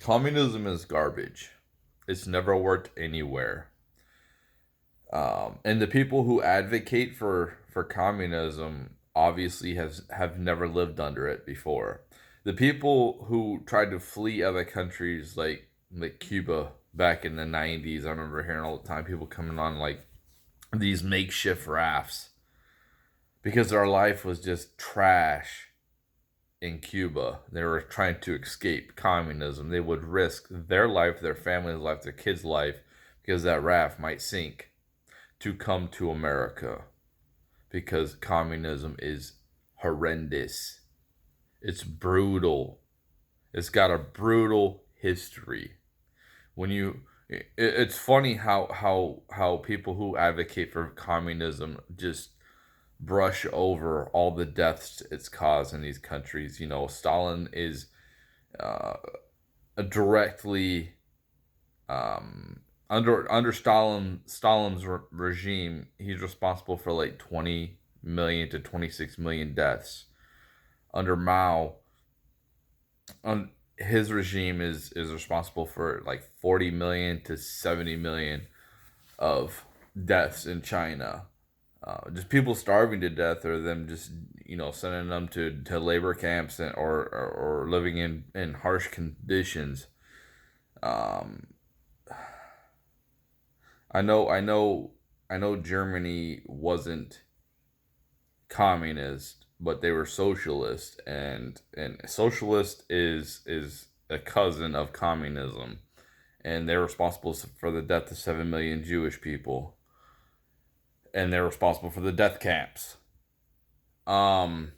Communism is garbage. It's never worked anywhere. And the people who advocate for communism obviously have never lived under it before. The people who tried to flee other countries like Cuba back in the 90s, I remember hearing all the time people coming on like these makeshift rafts because their life was just trash in Cuba. They were trying to escape communism. They would risk their life, their family's life, their kids' life because that raft might sink to come to America because communism is horrendous. It's brutal. It's got a brutal history. When you it's funny how people who advocate for communism just brush over all the deaths it's caused in these countries. You know, Stalin is uh, directly under Stalin's regime. He's responsible for like 20 million to 26 million deaths. Under Mao, on his regime is responsible for like 40 million to 70 million of deaths in China. Just people starving to death, or them just sending them to labor camps or living in harsh conditions. Um, I know Germany wasn't communist, but they were socialist, and socialist is a cousin of communism, and they're responsible for the death of 7 million Jewish people, and they're responsible for the death camps. Um,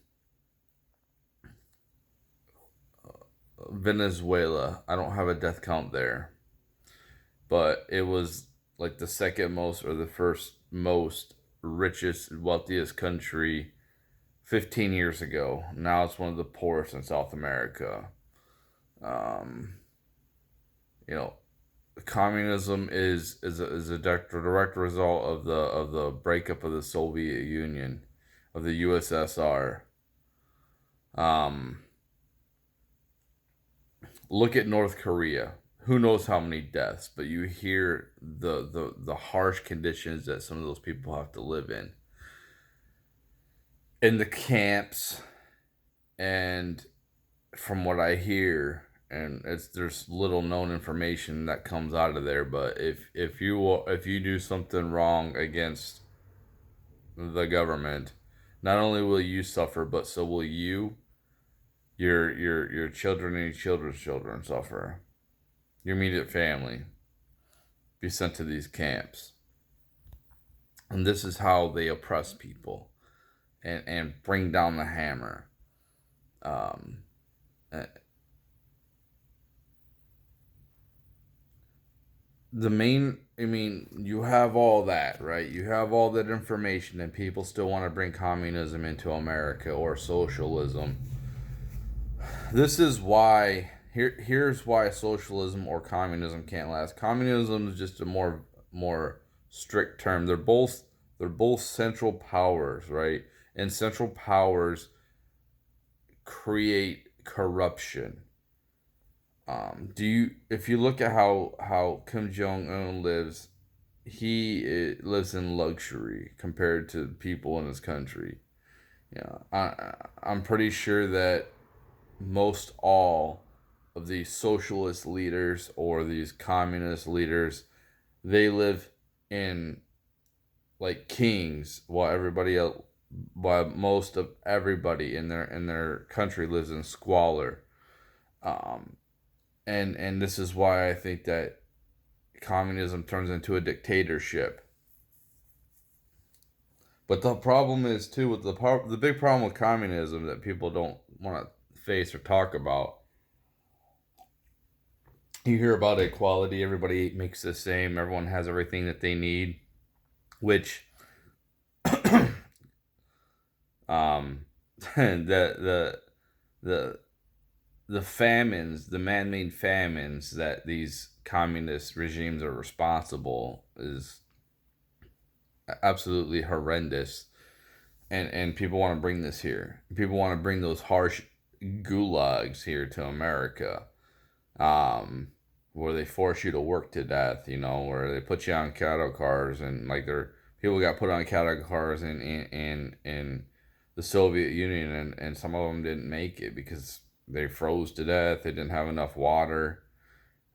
Venezuela, I don't have a death count there, but it was like the second most or the first most richest, wealthiest country 15 years ago. Now it's one of the poorest in South America. Um, you know, Communism is a direct result of the breakup of the Soviet Union, of the USSR. Um, Look at North Korea. Who knows how many deaths, but you hear the harsh conditions that some of those people have to live in the camps. And from what I hear, and there's little known information that comes out of there, but if you do something wrong against the government, not only will you suffer, but so will your children and your children's children suffer. Your immediate family be sent to these camps. And this is how they oppress people and bring down the hammer. Um, uh, I mean, you have all that, right? You have all that information, and people still want to bring communism into America or socialism. This is why here's why socialism or communism can't last. Communism is just a more strict term. They're both central powers, right? And central powers create corruption. Do you if you look at how Kim Jong Un lives, he lives in luxury compared to people in his country. Yeah, I'm pretty sure that most all of these socialist leaders or these communist leaders, they live in like kings, while most of everybody in their country lives in squalor. Um, and this is why I think that communism turns into a dictatorship. But the problem is too with the big problem with communism that people don't want to face or talk about. You hear about equality, everybody makes the same, everyone has everything that they need, which um the the the famines, the man-made famines that these communist regimes are responsible is absolutely horrendous. And people want to bring this here. People want to bring those harsh gulags here to America. um, where they force you to work to death, where they put you on cattle cars, and like people got put on cattle cars in the Soviet Union, and some of them didn't make it because they froze to death. They didn't have enough water.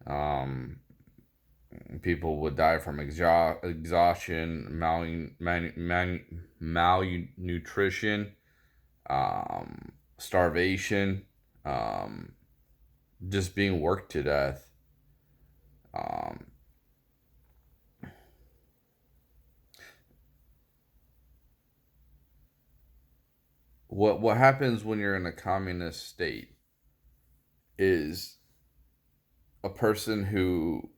Um, People would die from exhaustion, malnutrition, starvation, um, just being worked to death. Um, what happens when you're in a communist state is a person who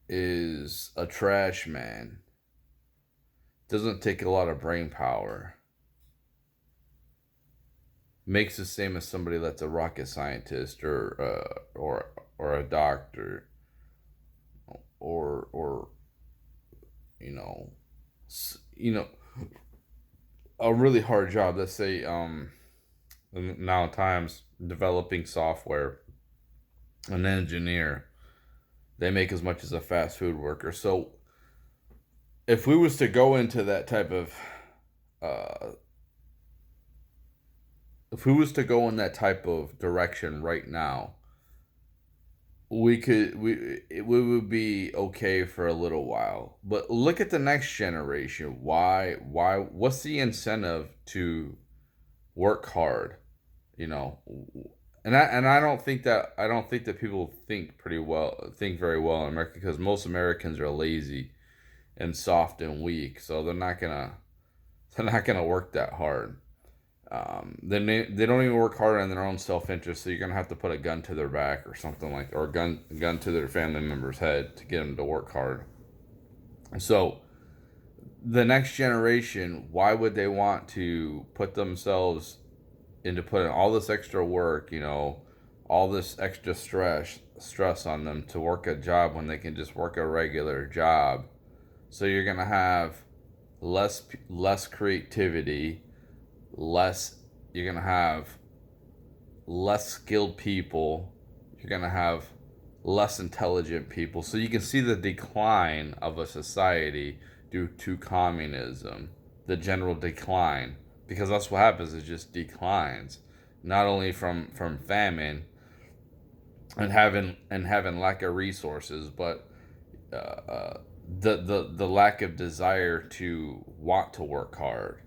is a trash man doesn't take a lot of brain power, makes the same as somebody that's a rocket scientist or a doctor or you know you know a really hard job. Let's say now times developing software, an engineer, they make as much as a fast food worker. So if we was to go into that type of uh if we was to go in that type of direction right now, we would be okay for a little while. But look at the next generation. What's the incentive to work hard? You know, and I don't think that people think very well in America, because most Americans are lazy and soft and weak, so they're not gonna work that hard. Then they don't even work hard on their own self interest. So you're gonna have to put a gun to their back or something, or gun to their family member's head to get them to work hard. So the next generation, why would they want to put themselves into putting all this extra work, all this extra stress on them to work a job when they can just work a regular job? So you're gonna have less creativity, less you're gonna have less skilled people, you're gonna have less intelligent people. So you can see the decline of a society due to communism, the general decline, because that's what happens. It just declines, not only from famine and having lack of resources, but the lack of desire to want to work hard.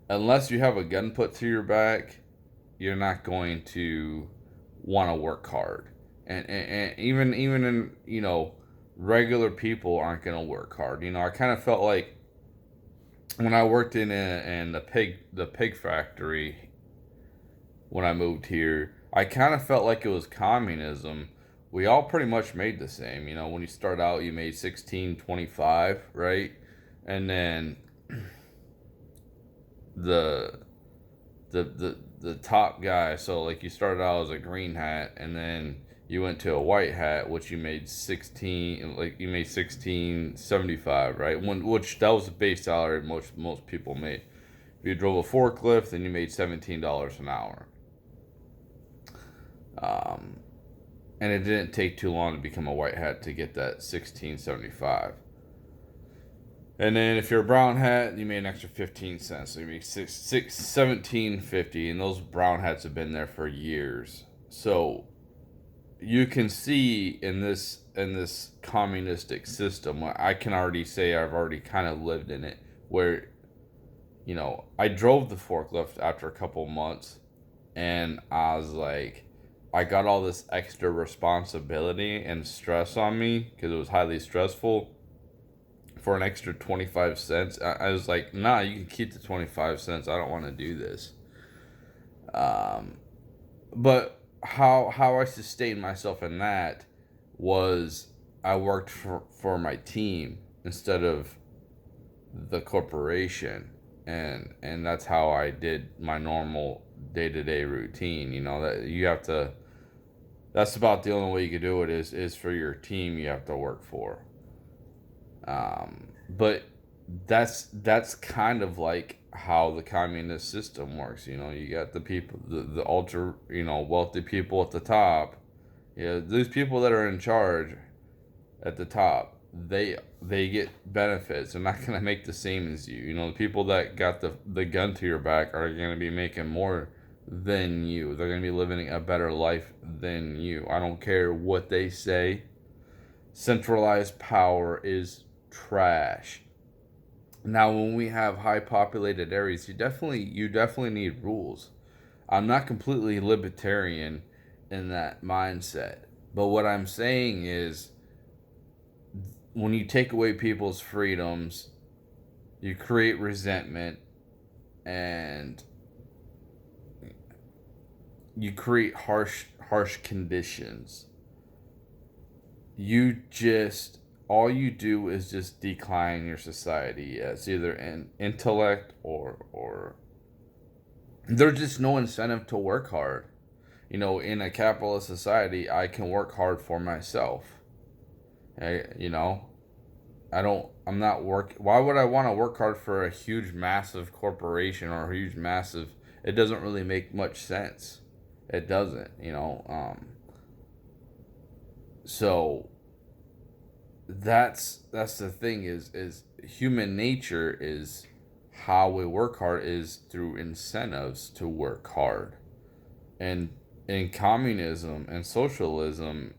Unless you have a gun put to your back, you're not going to want to work hard. And even in, regular people aren't going to work hard. I kind of felt like when I worked in the pig factory when I moved here, I kind of felt like it was communism. We all pretty much made the same. When you start out, you made 16.25, right? And then the the top guy, so like you started out as a green hat, and then you went to a white hat, which you made 16.75, right? Which that was the base salary most people made. If you drove a forklift, then you made $17 an hour. um and it didn't take too long to become a white hat to get that 16.75. And then if you're a brown hat, you made an extra 15 cents. So you make 17.50, and those brown hats have been there for years. So you can see in this communistic system, I can already say I've already kind of lived in it, where I drove the forklift after a couple months, and I was like, I got all this extra responsibility and stress on me because it was highly stressful for an extra 25 cents. I was like, nah, you can keep the 25 cents. I don't want to do this. Um, but how I sustained myself in that was I worked for my team instead of the corporation. And that's how I did my normal day-to-day routine. That you have to that's about the only way you can do it is for your team you have to work for. But that's kind of like how the communist system works. You got the people, the ultra, wealthy people at the top. Yeah, these people that are in charge at the top, they get benefits. They're not gonna make the same as you. The people that got the gun to your back are gonna be making more than you. They're gonna be living a better life than you. I don't care what they say. Centralized power is trash. Now, when we have high populated areas, you definitely need rules. I'm not completely libertarian in that mindset. But what I'm saying is, when you take away people's freedoms, you create resentment, and you create harsh conditions. You just All you do is just decline your society as either an intellect, or there's just no incentive to work hard. In a capitalist society, I can work hard for myself. I'm not why would I want to work hard for a huge massive corporation or a huge massive, it doesn't really make much sense. It doesn't. So that's the thing, is human nature is how we work hard is through incentives to work hard. And in communism and socialism,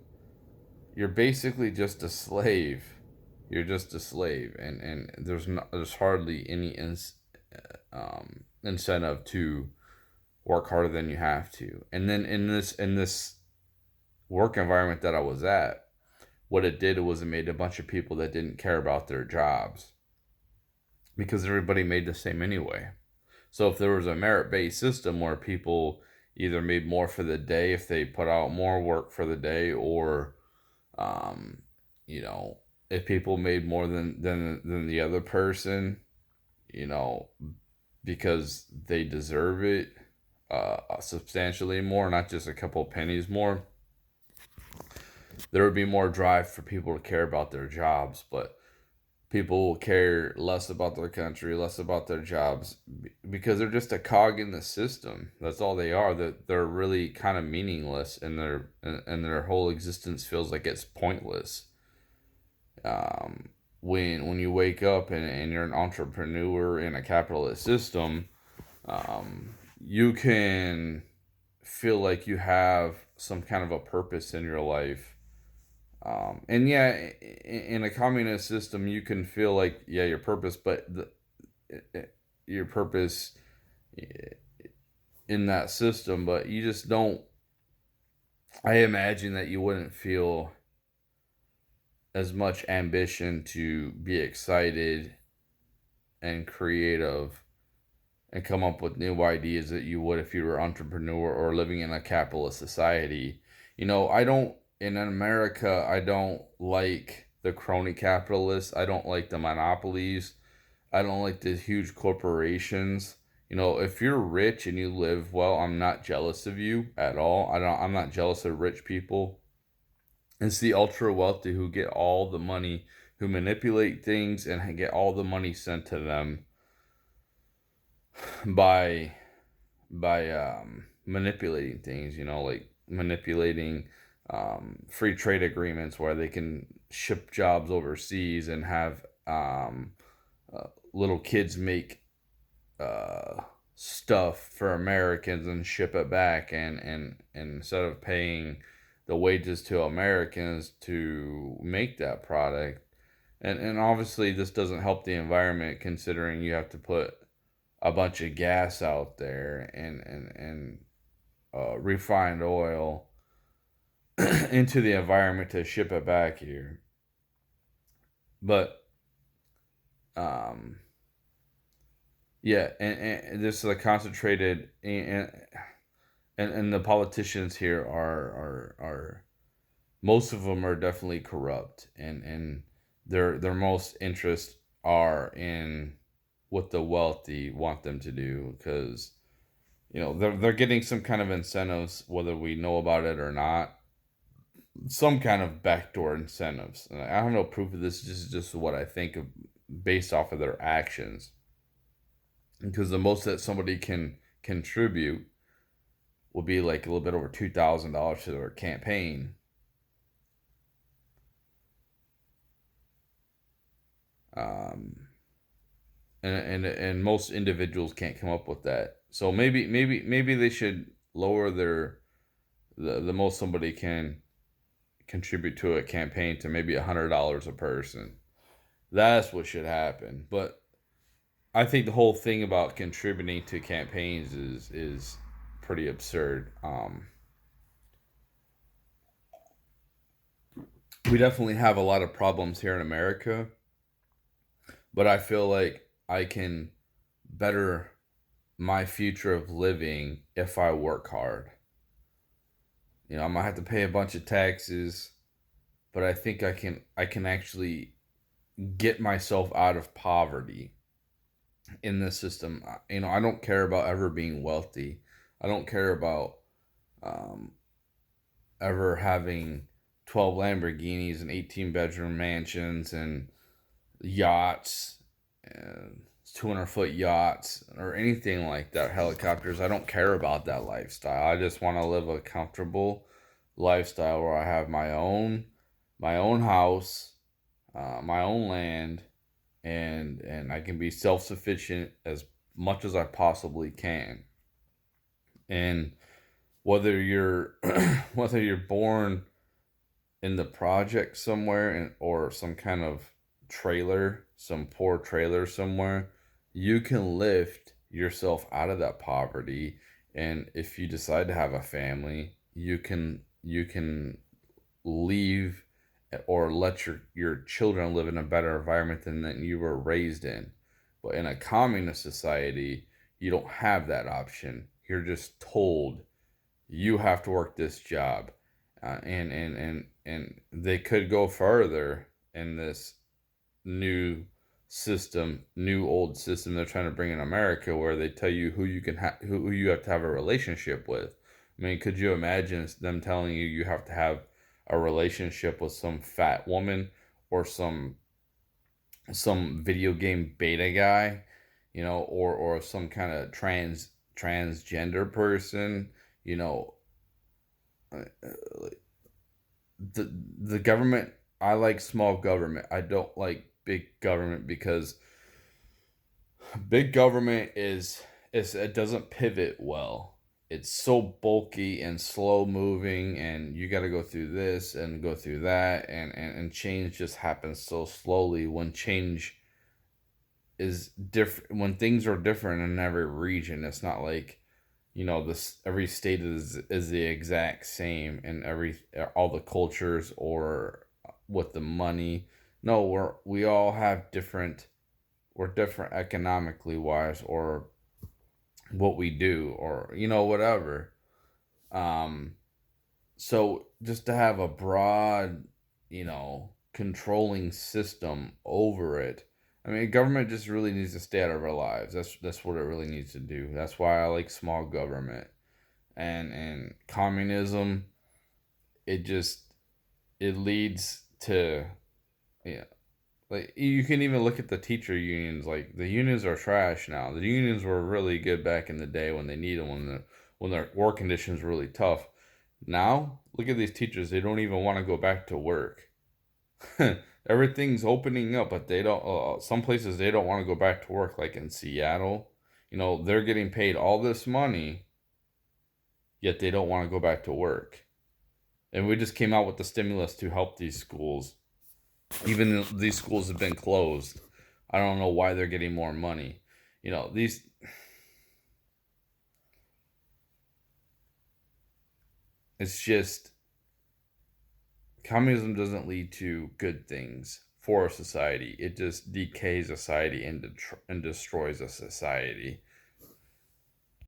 you're basically just a slave. You're just a slave, and there's hardly any incentive to work harder than you have to. And then in this work environment that I was at, what it did was it made a bunch of people that didn't care about their jobs, because everybody made the same anyway. So if there was a merit-based system where people either made more for the day if they put out more work for the day, or um, you know, if people made more than the other person, you know, because they deserve it, substantially more, not just a couple pennies more, there would be more drive for people to care about their jobs. But people will care less about their country, less about their jobs, because they're just a cog in the system. That's all they are. That they're really kind of meaningless, and their whole existence feels like it's pointless. Um, when you wake up and you're an entrepreneur in a capitalist system, you can feel like you have some kind of a purpose in your life. And yeah, in a communist system, you can feel like, yeah, your purpose, but your purpose in that system, but you just don't. I imagine that you wouldn't feel as much ambition to be excited and creative and come up with new ideas that you would if you were an entrepreneur or living in a capitalist society. I don't, in America, I don't like the crony capitalists. I don't like the monopolies. I don't like the huge corporations. If you're rich and you live well, I'm not jealous of you at all. I'm not jealous of rich people. It's the ultra wealthy who get all the money, who manipulate things and get all the money sent to them by manipulating things, like manipulating free trade agreements where they can ship jobs overseas and have little kids make uh, stuff for Americans and ship it back, and instead of paying the wages to Americans to make that product. And obviously this doesn't help the environment, considering you have to put a bunch of gas out there and refined oil into the environment to ship it back here. But um, yeah, and this is a concentrated, and the politicians here are most of them are definitely corrupt, and their most interests are in what the wealthy want them to do, because they're getting some kind of incentives, whether we know about it or not, some kind of backdoor incentives. And I have no proof of this. This is just what I think of based off of their actions. because the most that somebody can contribute will be like a little bit over $2,000 to their campaign. Um, and most individuals can't come up with that. So maybe they should lower the most somebody can contribute to a campaign to maybe $100 a person. That's what should happen. But I think the whole thing about contributing to campaigns is pretty absurd. We definitely have a lot of problems here in America, but I feel like I can better my future of living if I work hard. I might have to pay a bunch of taxes, but I think I can actually get myself out of poverty in this system. I don't care about ever being wealthy. I don't care about um, ever having 12 Lamborghinis and 18-bedroom mansions and yachts and 200-foot yachts or anything like that, helicopters. I don't care about that lifestyle. I just want to live a comfortable lifestyle where I have my own house, my own land, and I can be self-sufficient as much as I possibly can. And whether you're whether you're born in the project somewhere or some kind of trailer, some poor trailer somewhere, you can lift yourself out of that poverty. And if you decide to have a family, you can leave or let your children live in a better environment than you were raised in. But in a communist society, you don't have that option. You're just told you have to work this job, and they could go further in this new old system they're trying to bring in America, where they tell you who you have to have a relationship with. I mean, could you imagine them telling you you have to have a relationship with some fat woman or some video game beta guy, or some kind of transgender person, you know, the government. I like small government. I don't like big government because big government is it doesn't pivot well. It's so bulky and slow moving, and you got to go through this and go through that, and change just happens so slowly. When change is different, when things are different in every region, it's not like this every state is the exact same in every all the cultures or with the money. No, we all have we're different economically wise, or what we do, or whatever. um so just to have a broad, controlling system over it. I mean, government just really needs to stay out of our lives. That's what it really needs to do. That's why I like small government. And communism, it just it leads to, yeah, like you can even look at the teacher unions. Like, the unions are trash now. The unions were really good back in the day when they needed them, when their work conditions were really tough. Now look at these teachers, they don't even want to go back to work. Everything's opening up, but they don't, some places they don't want to go back to work, like in Seattle. They're getting paid all this money, yet they don't want to go back to work. And we just came out with the stimulus to help these schools. Even though these schools have been closed, I don't know why they're getting more money. These it's just communism doesn't lead to good things for a society. It just decays a society and destroys a society.